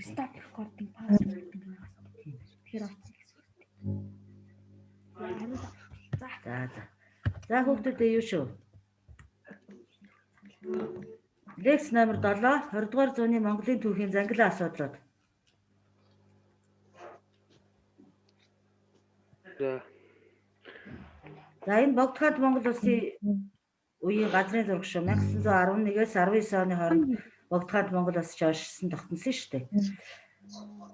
Stop recording password гэнгээс. Тэгэхээр авсан гэсэн. За хүүхдүүд юу шүү? Лекц номер 7 20 дугаар зууны Монголын түүхийн зангилаа асуудлууд. За энэ Богдхаант Монгол улсын үеийн газрын зураг шүү. 1911-ээс 19 оны хооронд Богдхаант Монгол улс оршсон тогтносон шүү дээ.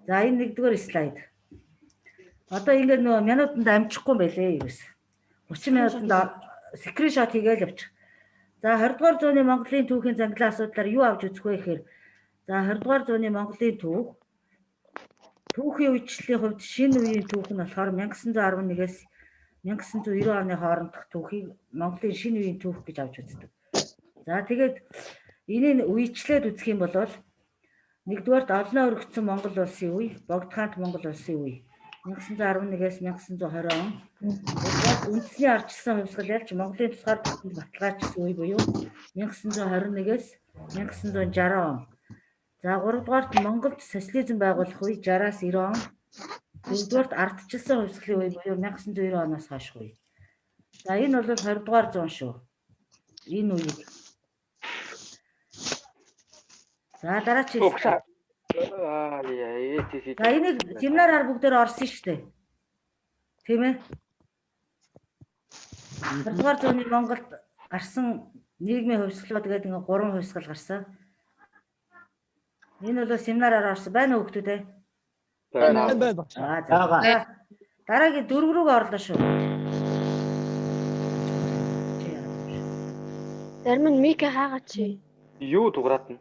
За энэ нэгдүгээр слайд. Одоо ингээд нөгөө минутанд амжихгүй байлээ юус. 30 минутанд скриншот хийгээл явчих. За 20 дугаар зууны Монголын түүхийн зангилаа асуудлаар юу авч үзэх вэ гэхээр за 20 дугаар зууны Монголын түүхийн үечлэлийн хувьд шинэ үеийн түүх нь болохоор 1911-ээс 1990 оны хоорондох түүхийг Монголын шинэ үеийн түүх гэж авч үздэг. За тэгээд энийг үечлээд үзэх юм бол нэгдүгээрт олноо өргөцсөн Монгол улсын үе, Богдхаант Монгол улсын үе 1911-ээс 1920 он. Үндэсний ардчилсан хувьсгал ялж Монголын тусгаар баталгаажсан үе буюу 1921-ээс 1960 он. За 3 дугаарт Монголд социализм байгуулах үе 60-аас 90 он. 4-дүгээрт ардчилсан хувьсгалын үе буюу 1990 оноос хойш үе. За энэ бол 20 дугаар зуун шүү. Энэ үеийг. За дараач. За энийг семинараар бүгдээр орсон шүү дээ. Тийм ээ. 20 дугаар зууны Монголд гарсан нийгмийн хувьсгалууд гэдэг ингээ 3 хувьсгал гарсан. Энэ бол семинараар орсон байна уу хүүхдүүд ээ? Байна. Дараагийн 4 рүүгээ орлоо шүү. Зарим нь мик хаагач. Юу дуграадна?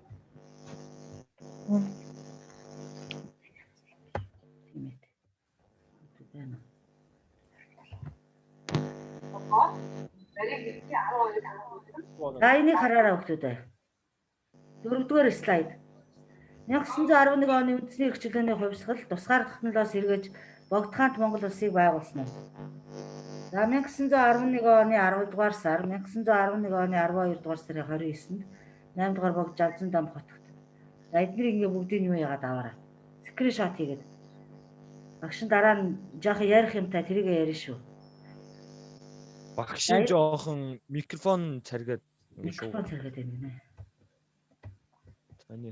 За энийг хараарай хүүхдүүдээ. 4-р слайд. 1911 оны үндэсний эрхчлөөний хувьсгал тусгаар тогтнолоос эргэж Богдхаант Монгол улсыг байгуулсан. За 1911 оны 10 дугаар сар, 1911 оны 12 дугаар сарын 29-нд 8 дугаар Богд Жавзан дам хотод. За эднийг ингээ бүгдийг юу яагаад аваарай. Скриншот хийгээд. Багш дараа нь жоох ярих юмтай тэрийг ярина шүү. Багш жоохон микрофон царгаад микрофон царгаад байна. Таны.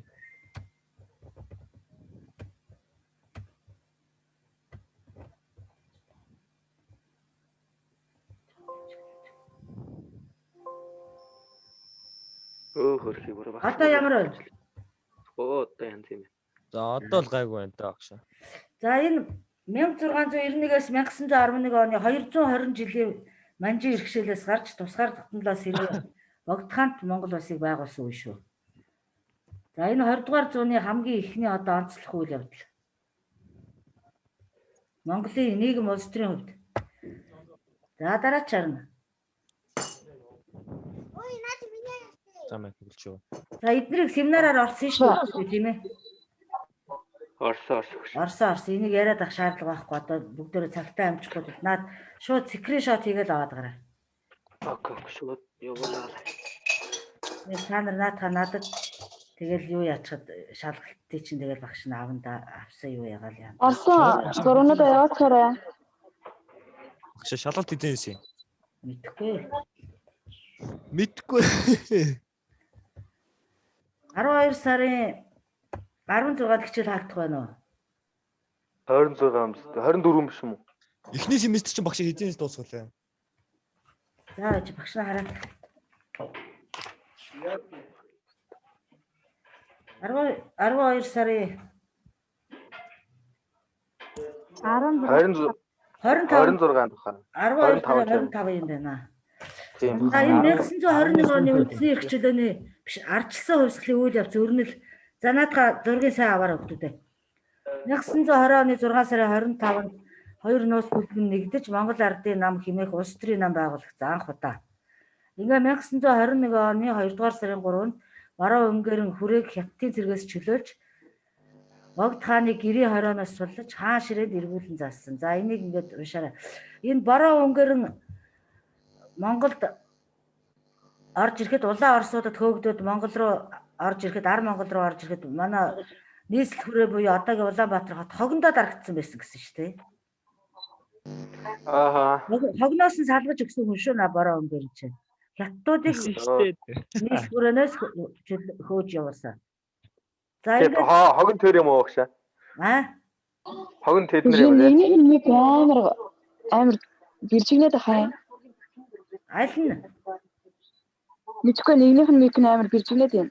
Хөрхий бүр баг. Одоо ямар вэ? Одоо янз юм. За одоо л гайгүй байна даа багш. За энэ 1691-ээс 1911 оны 220 жилийн манжин иргэшээлээс гарч тусгаар тогтнолоос эргэж Богдхаант Монгол улсыг байгуулсан үе шүү. За энэ 20 дугаар зууны хамгийн ихний одоо онцлог үйл явдал. Монголын нийгэм улс төрийн хувьд. За дараач харна. За мэдлж юу. За эднийг семинараар орсон шүү тийм ээ. Орсон. Энийг яриад ах шаардлага байхгүй. Одоо бүгдөө цагтаа амжихгүй наад шууд скриншот хийгээл аваад гараа. Окей, шууд явуулаа. Та нар наадхаа надад тэгэл юу яачаад шалгалтыг чинь тэгэл багш нь аванда авсан юу ягаал яа. Орсон. Гөрөнөдөө явуулаарай. Багш шалгалт хийдэнсэн. Мэдхгүй. 12 сарын 16-нд хичээл хаагдах байна уу? 26 24 биш юм уу? Эхний семестр чинь багш хэдийнээс дуусгалаа. За багш нар хараад. 12 сарын 26 тухай. 25 юм байна. Тийм. За энэ 1921 оны үндэсний эрхчлөөний биш ардчилсан хувьсгалын үйл явц өрнөл за наадха зургийн сайн аваарай хүүхдүүдээ. 1920 оны 6 сарын 25-нд хоёр нууц бүлгэн нэгдэж Монгол ардын нам хэмээх улс төрийн нам байгуулагдсан анх удаа. Ингээ 1921 оны 2 дугаар сарын 3-нд Бараа Өнгөрөн хүрээг хятадын цэргээс чөлөөлж Богд хааны гэрийн хорооноос суллаж хаан ширээнд эргүүлэн заасан. За энийг ингээд уншаарай. Энэ Бараа Өнгөрөн Монголд орж ирэхэд улаан орсуудад хөөгдөд Монгол руу орж ирэхэд Монгол руу орж ирэхэд манай нийслэл хүрээ буюу одоогийн Улаанбаатар хот хогондоо дарагдсан байсан гэсэн шүү дээ. Ааха. Хогноос нь салгаж өгсөн хүн шүү на бороо өнгөр чинь. Хятадуудыг нийслэл хүрээнээс хөөж явуулсан. За Тэгээд ингээд хогон төр юм уу багшаа? Хогон тэд нар юм Нэг нэг амар бэржигнээд хаа. аль нь Мэдгүй нэгнийх нь мик амар бэржигнээд юм.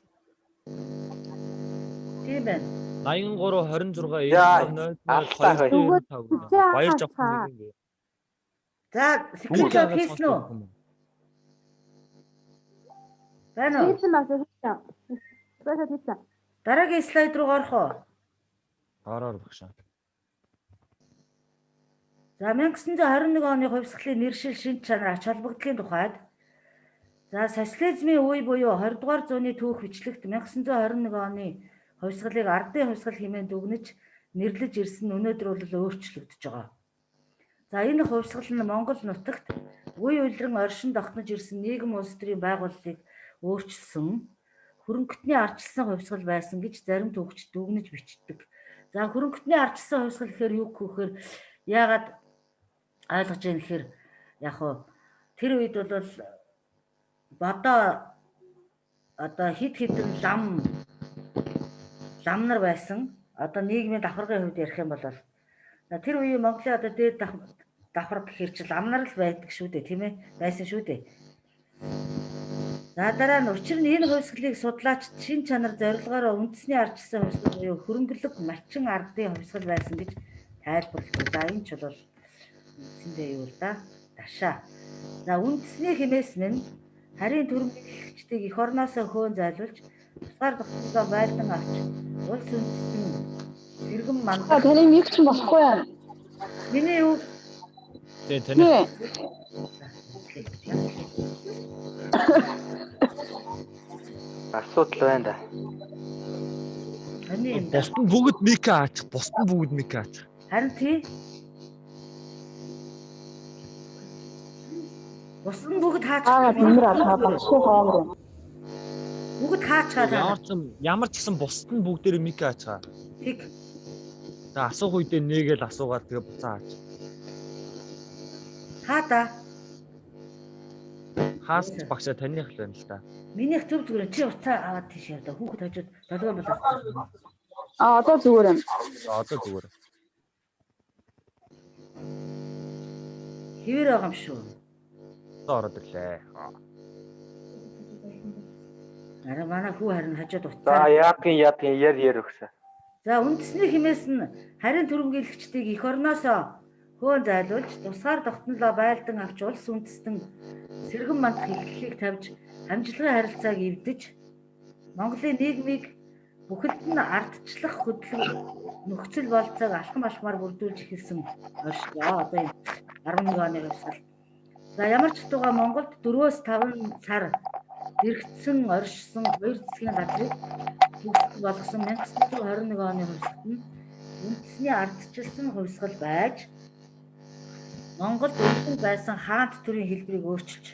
тийм байна. 83 Яа, 26 Баяр жавхан нэг юм. За скриншот хийсэн үү? Байна уу? Хийсэн бас хийсэн. Скриншот хийсэн. Дараагийн слайд руу орох уу? Ороор багшаа. За 1921 оны хувьсгалын нэршил шинж чанар ач холбогдлын тухайд за социализмын үе буюу 20 дугаар зууны түүх бичлэгт 1921 оны хувьсгалыг ардын хувьсгал хэмээн дүгнэж нэрлэж ирсэн нь өнөөдөр бол өөрчлөгдөж байгаа. За энэ хувьсгал нь Монгол нутагт үе улиран оршин тогтнож ирсэн нийгэм улс төрийн байгууллагыг өөрчилсөн хөрөнгөтний ардчилсан хувьсгал байсан гэж зарим төвчд дүгнэж бичдэг. За хөрөнгөтний ардчилсан хувьсгал гэхээр юу гэхээр яагаад ойлгож ийм гэхээр яг хуу тэр үед бол бодоо одоо хид хідэн лам нар байсан. Одоо нийгмийн давхаргын хувьд ярих юм бол тэр үеийн Монголын одоо дээд давхар гэхэр чи лам нар л байдаг шүү дээ, тийм ээ? Байсан шүү дээ. За дараа нь учир нь энэ хувьсгалыг судлаач шин чанар зорилгоор үндэсний ардчилсан хувьсгал буюу хөрөнгөлөг малчин ардын хувьсгал байсан гэж тайлбарлав. За энэ ч бол үндсэндээ юу л да? Дашаа. За үндэсний хэмээсэн нь харийн төрөмжлөгчдийг эх орноосоо хөөн зайлуулж тусгаар тогтнолоо байлдан авч улс үндэстэн сэргэн мандах. Таны мик ч болохгүй юм. Миний юу? Таны Асуудал байна да. Таны юм да. Бусд нь бүгд мик аачих, бусд нь бүгд мик аачих. Харин тий. Бусд нь бүгд хаачих. Тэмэр алхаа багшгүй хоомор юм. Бүгд хаачаад Ямар ч гэсэн бусд нь бүгдээр мик аачгаа. тэг. За асуух үедээ нэгээл асуугаад тэгээ буцаа аач. Хаада. Хаас багшаа таних л байна л да. Минийх төв зүгээр чи уцаа аваад тийш яваа. Хүүхэд хажууд долгион болоо. Одоо зүгээр юм. Одоо зүгээр. Хэвэр байгаа юм шүү. Одоо ороод ирлээ. Араа манай хүү харин хажууд За уцаа. яапын яр өгсөн. За үндэсний хэмээс нь харин төрөмгийлэгчдийг эх орноосоо хөөн зайлуулж тусгаар тогтнолоо байлдан авч улс үндэстэн сэргэн мандах эхлэлийг тавьж хамжлагын харилцааг эвдэж Монголын нийгмийг бүхэлд нь ардчлах нөхцөл болцоог алхамаар бүрдүүлж эхэлсэн оршилоо. Одоо энэ 11 оны хувьсгал. За ямар ч тугаа Монголд 4-5 сар эргэцсэн оршсон хоёр засгийн газрыг болгосон 1921 оны хувьсгалд нь үндэсний ардчилсан хувьсгал байж Монголд өргөн байсан хаант төрийн хэлбэрийг өөрчилж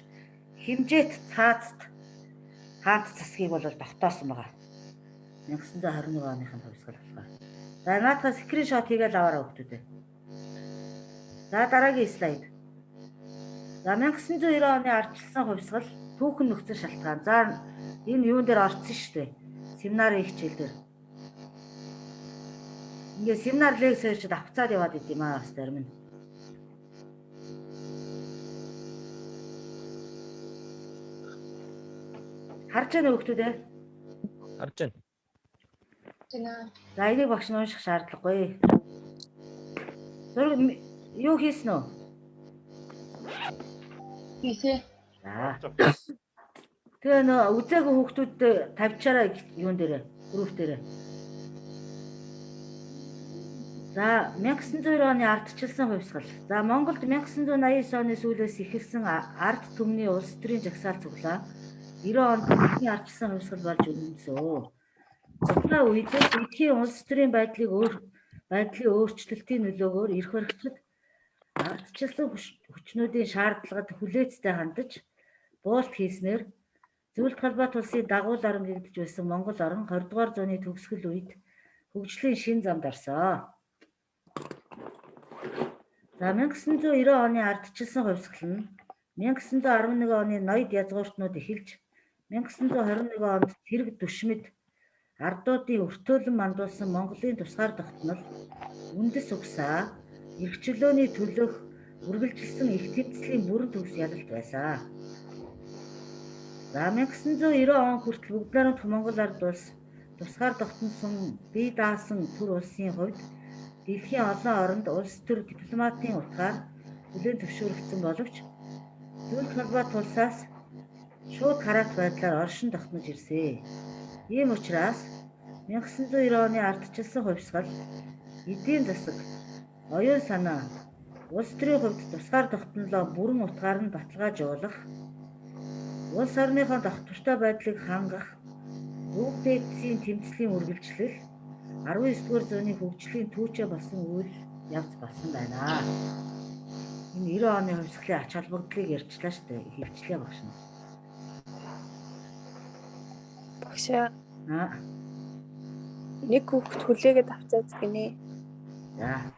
хэмжээт цаазт хаант засгийг бол тогтоосон байгаа. 1921 оныхын хувьсгал болохоор. За наадхаа скриншот хийгээл аваарай хүүхдүүдээ. За дараагийн слайд. За 1990 оны ардчилсан хувьсгал түүхэн нөхцөл шалтгаан. За энэ юун дээр орсон шүү дээ. Семинарын хичээл дээр. Ингээ семинар лекц хийчихэд авцаад яваад идэм аа бас зарим нь. Харж байна уу хүүхдүүдээ? Харж байна. За энийг багш нь унших шаардлагагүй. Зураг юу хийсэн үү? Хийсэ. За. Тэгээ нөө үзээгүй хүүхдүүдтэй тавьчаараа юун дээрээ, групп дээрээ. За 1990 оны ардчилсан хувьсгал. За Монголд 1989 оны сүүлээс эхэлсэн ард түмний улс төрийн жагсаал цуглаа 90 онд бидний ардчилсан хувьсгал болж өрнөсөө. Тухайн үед дэлхийн улс төрийн байдлын өөрчлөлтийн нөлөөгөөр эрх баригчид ардчилсан хүчнүүдийн шаардлагад хүлээцтэй хандаж буулт хийснээр Зөвлөлт холбоот улсын дагуул орн гэгдэж байсан Монгол орн 20 дугаар зууны төгсгөл үед хөгжлийн шин замд орсон. За 1990 оны ардчилсан хувьсгал нь 1911 оны ноёд язгууртнууд эхэлж 1921 онд цэрэг түшмэд ардуудын өртөөлөн мандуулсан Монголын тусгаар тогтнол үндэс угсаа эрх чөлөөний төлөөх үргэлжилсэн их тэмцлийн бүрэн төгс ялалт байсан. За 1990 он хүртэл бүгд найрамдах Монгол ард улс тусгаар тогтносон бие даасан төр улсын хувьд дэлхийн олон оронд улс төр дипломатын утгаар хүлээн зөвшөөрөгдсөн боловч зөвлөлт холбоот улсаас шууд хараат байдлаар оршин тогтнож ирсэн. Ийм учраас 1990 оны ардчилсан хувьсгал эдийн засаг, оюун санаа, улс төрийн хувьд тусгаар тогтнолоо бүрэн утгаар нь баталгаажуулах, улс орныхон тогтвортой байдлыг хангах, үг дээдсийн тэмцлийн үргэлжлэл 19-р зууны хөгжлийн түүчээ болсон үйл явц болсон байна. Энэ 90 оны хувьсгалын ач холбогдлыг ярьчлаа шүү дээ. Хэлжлээ багш нь. Багшаа Аа. нэг хүүхэд хүлээгээд авцаац гинэ. За.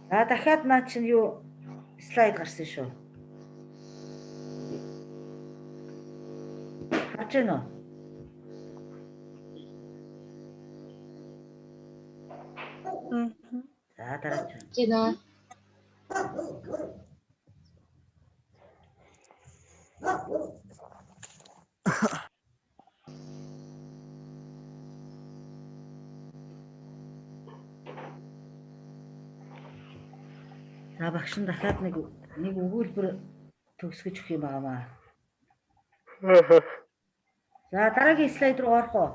За дахиад наа чинь юу слайд гарсан шүү. Харж байна уу? За дараач. Жина. За багш нь дахиад нэг өгүүлбэр төгсгөж өгөх юм байнамаа. За дараагийн слайд руу орох уу?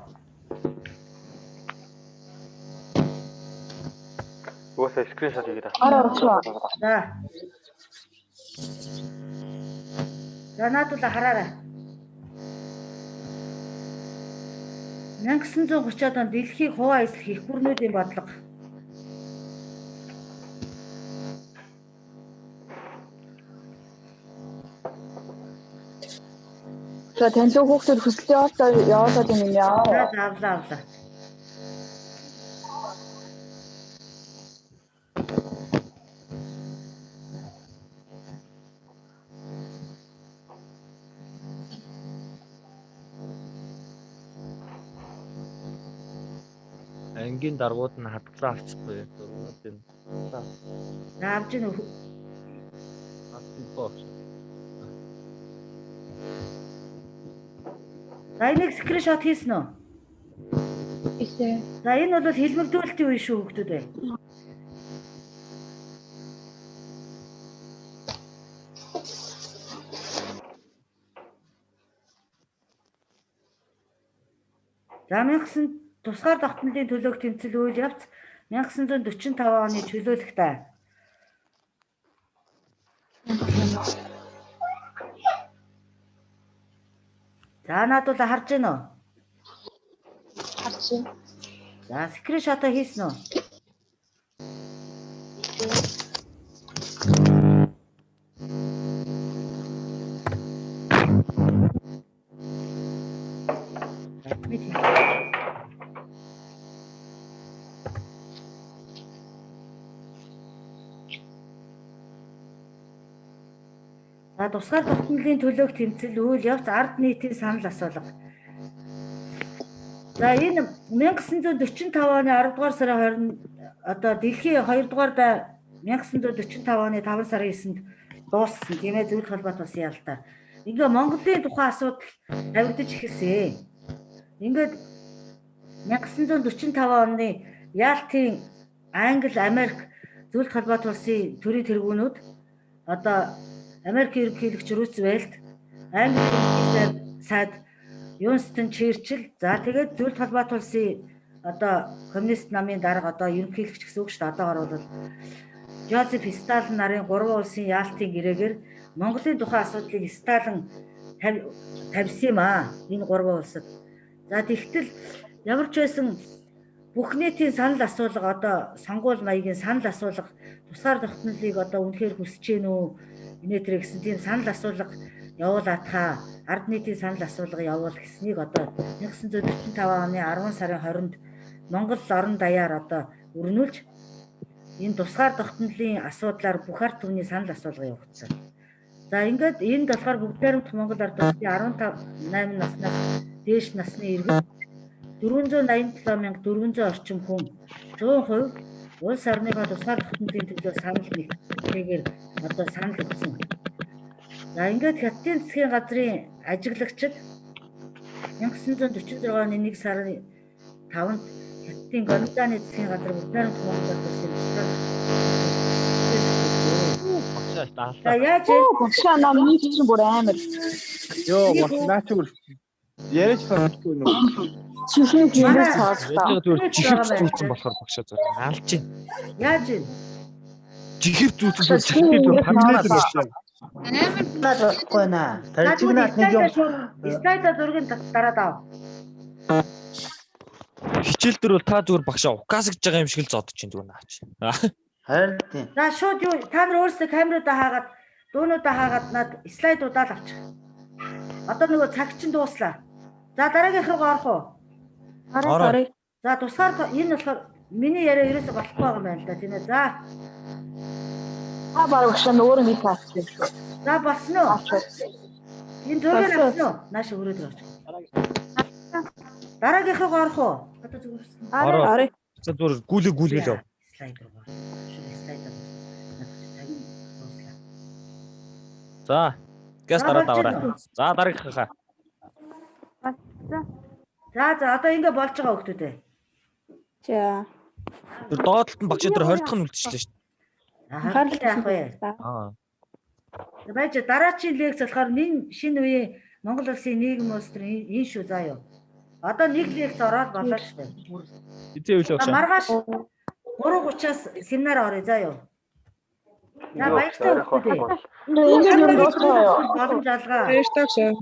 Уусаа скриншот хийгээд авах. Ороо. За. За наадуула хараарай. 1930-аад он дэлхийг хуваа эслэх их бүрнүүдийн бодлого. За танилуу хүүхдүүд хүсэлтээ явуулаад юм яа. За авлаа. Ангийн даргууд нь хатглаа авчихгүй дургуудын. За авж гин үү? Авчихгүй. За энийг скриншот хийсэн үү? Ийшээ. За энэ бол хэлбэгдүүлэлтийн үе шүү хүүхдүүд ээ. За 1900 тусгаар тогтнолын төлөөх тэмцэл үйл явц 1945 оны чөлөөлөлтөй. За наадуула харж байна уу? Харж. За скриншотоо хийсэн үү? За тусгаар тогтнолын төлөөх тэмцэл үйл явц ард нийтийн санал асуулга. За энэ 1945 оны 10 дугаар сарын 20 одоо дэлхийн 2 дугаар 1945 оны 5 сарын 9-нд дууссан тийм ээ зөвлөлт холбоот улсын ялалтаа. Ингээ Монголын тухайн асуудал тавигдаж эхэлсэн. Ингээд 1945 оны яалтын Англи, Америк зөвлөлт холбоот улсын төрийн тэргүүнүүд одоо Америк ерөнхийлөгч Рузвельт, Англи ерөнхийлөгч сайд Юнстон Черчилль за тэгээд зөвлөлт холбоот улсын одоо коммунист намын дарга одоо ерөнхийлөгч гэсэн үг шүү дээ. Одоогоор бол Жозеф Сталин нарын 3 улсын яалтын гэрээгээр Монголын тухай асуудлыг Сталин тавьсан юм аа. Энэ 3 улсад. За тэгтэл ямар ч байсан бүх нийтийн санал асуулга одоо сонгуул маягийн санал асуулга тусгаар тогтнолыг одоо үнэхээр хүсэж гэнэ үү? Инээтрэ гэсэн тийм санал асуулга явуулаад хаа ард нийтийн санал асуулга явуул гэснийг одоо 1945 оны 10 сарын 20-нд Монгол орон даяар одоо өрнүүлж энэ тусгаар тогтнолын асуудлаар бүх ард түмний санал асуулга явуулсан. За ингээд энд болохоор бүгд найрамдах Монгол ард улсын 18 наснаас дээш насны иргэн 487,400 орчим хүн 100% улс орныхоо тусгаар тогтнолын төлөө санал нэгтгээр одоо санал өгсөн. За ингээд Хятадын засгийн газрын ажиглагчид 1946 оны 1 сарын 5-нд Хятадын Гоминдааны засгийн газар бүгд найрамдах Монгол ард улсын За яаж Багшаа намайг чинь бүр амар. Йоо, наач үр. Яриач санахгүй нөө. Чихээ хийгээ цаалаа. Тэгээд чихэр зүүцэн болохоор багшаа зөр. Алж чинь. яаж вэ? Чихэр зүүцэн чихэр зүүцэн панчнаад байна. Наад болохгүй наа. Тарчигнаад нэг юм. Слайда зургийг дараад ав. Хичээл дээр бол та зүгээр багшаа укасгаж байгаа юм шиг л зодож чинь зүгээр наач. Харин тийм. За шууд юу та нар өөрсдөө камеруудаа хаагаад дуунуудаа хаагаад над слайдуудаа л авчих. Одоо нөгөө цаг чинь дууслаа. За дараагийнх руу орох уу? Орой. За тусгаар энэ болохоор миний яриа ерөөсө болохгүй байгаа юм байна л да тийм ээ. За. Багшаа өөрөө нэг таачих шүү. За болсон уу? Энэ зургийг авсан уу? Нааша өрөөд орчих. Дараагийнх руу орох уу? Одоо зүгээр. Орой. За зүгээр гүлгээл яв. Слайд руу гоо. Слайд руу. Цагийн дууслаа. За. Газ дараад аваарай. За дараагийнхаа. За одоо ингэ болж байгаа хүмүүс ээ. За. Тэр доотлолт нь багш өдөр 20 дахь нь үлдчихлээ шүү дээ. Харин яах вэ? Аа. Байж дараачийн лекц болохоор шинэ үеийн Монгол улсын нийгэм улс төр энэ шүү заа юу. Одоо нэг лекц ороод болоо шүү дээ. Эзээ үлээ багш. Маргааш 3:30-аас семинар орё заа юу. За баяртай. Ингээд юм дуусгаа юу. Боломж алгаа. Баяртай.